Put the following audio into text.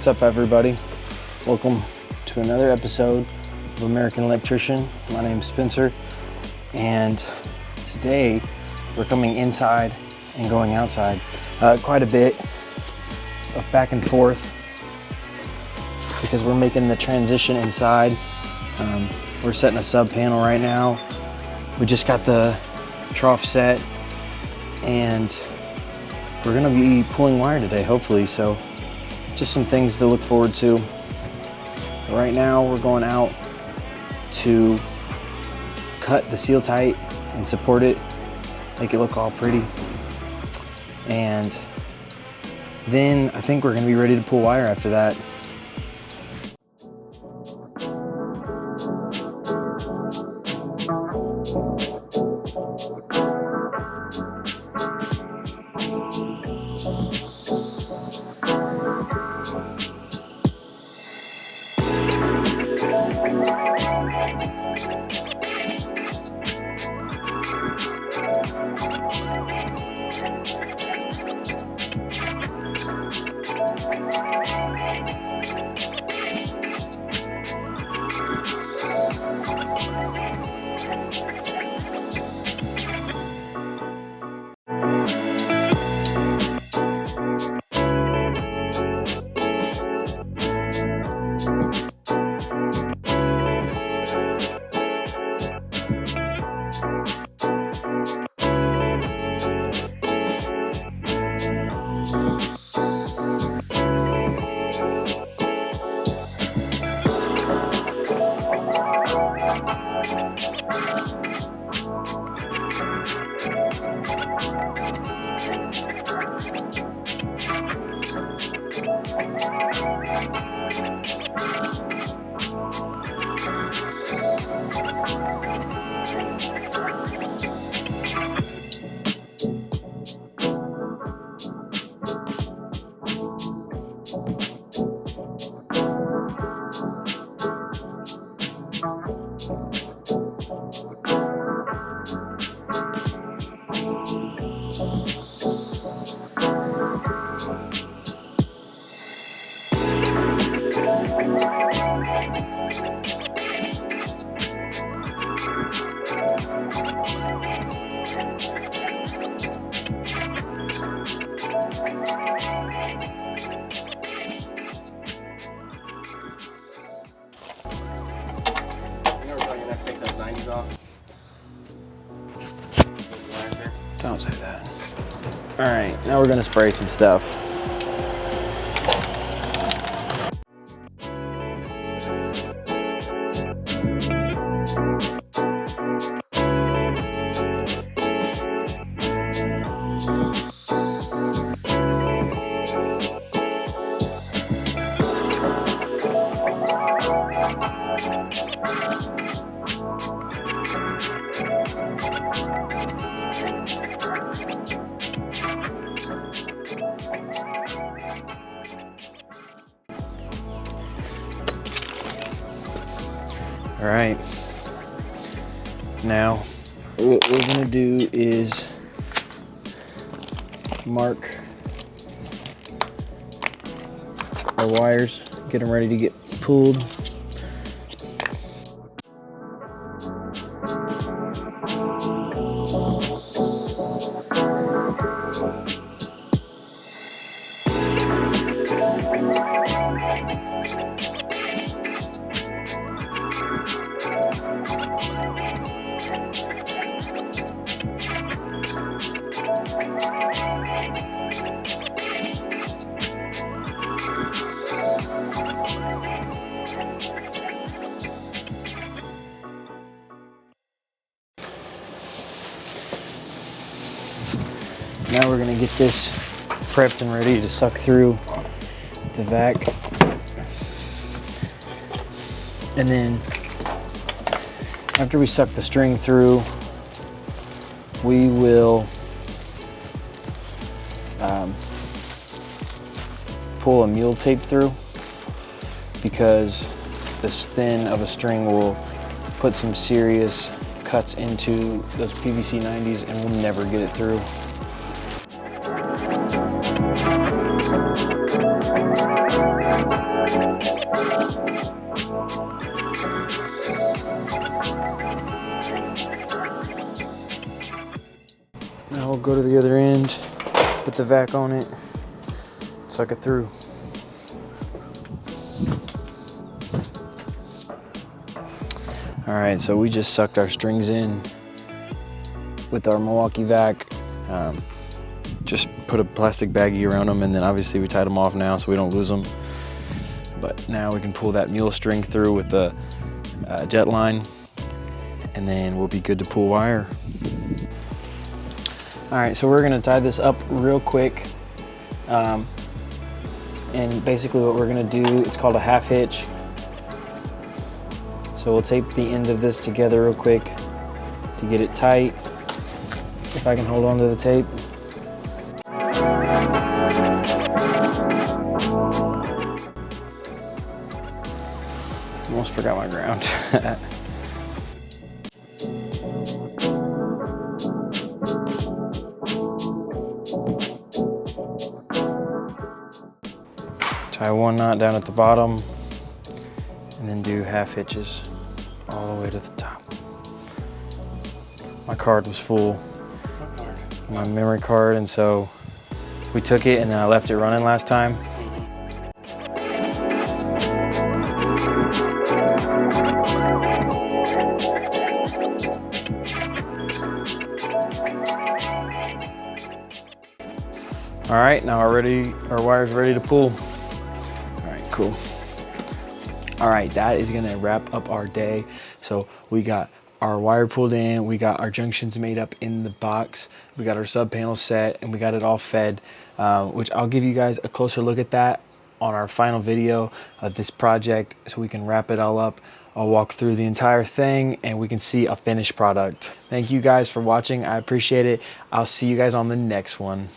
What's up, everybody? Welcome to another episode of American Electrician. My name's Spencer, and today we're coming inside and going outside. Quite a bit of back and forth because we're making the transition inside. We're setting a sub panel right now. We just got the trough set, and we're gonna be pulling wire today, hopefully, so just some things to look forward to. Right now, we're going out to cut the seal tight and support it, make it look all pretty. And then I think we're gonna be ready to pull wire after that. Don't say that. All right, now we're gonna spray some stuff. All right, now what we're gonna do is mark our wires, get them ready to get pulled. Now we're gonna get this prepped and ready to suck through the vac. And then after we suck the string through, we will pull a mule tape through, because this thin of a string will put some serious cuts into those PVC 90s and we'll never get it through. we'll go to the other end, put the vac on it, suck it through. All right, so we just sucked our strings in with our Milwaukee vac. Just put a plastic baggie around them, and then obviously we tied them off now so we don't lose them. But now we can pull that mule string through with the jet line, and then we'll be good to pull wire. All right, so we're gonna tie this up real quick. And basically what we're gonna do, it's called a half hitch. So we'll tape the end of this together real quick to get it tight. If I can hold on to the tape. Almost forgot my ground. Tie one knot down at the bottom and then do half hitches all the way to the top. My card was full, my memory card, and so we took it and then I left it running last time. All right, now our wire's ready to pull. All right, cool. All right, that is gonna wrap up our day. So we got our wire pulled in, we got our junctions made up in the box, we got our sub panel set, and we got it all fed, which I'll give you guys a closer look at that on our final video of this project so we can wrap it all up. I'll walk through the entire thing and we can see a finished product. Thank you guys for watching. I appreciate it. I'll see you guys on the next one.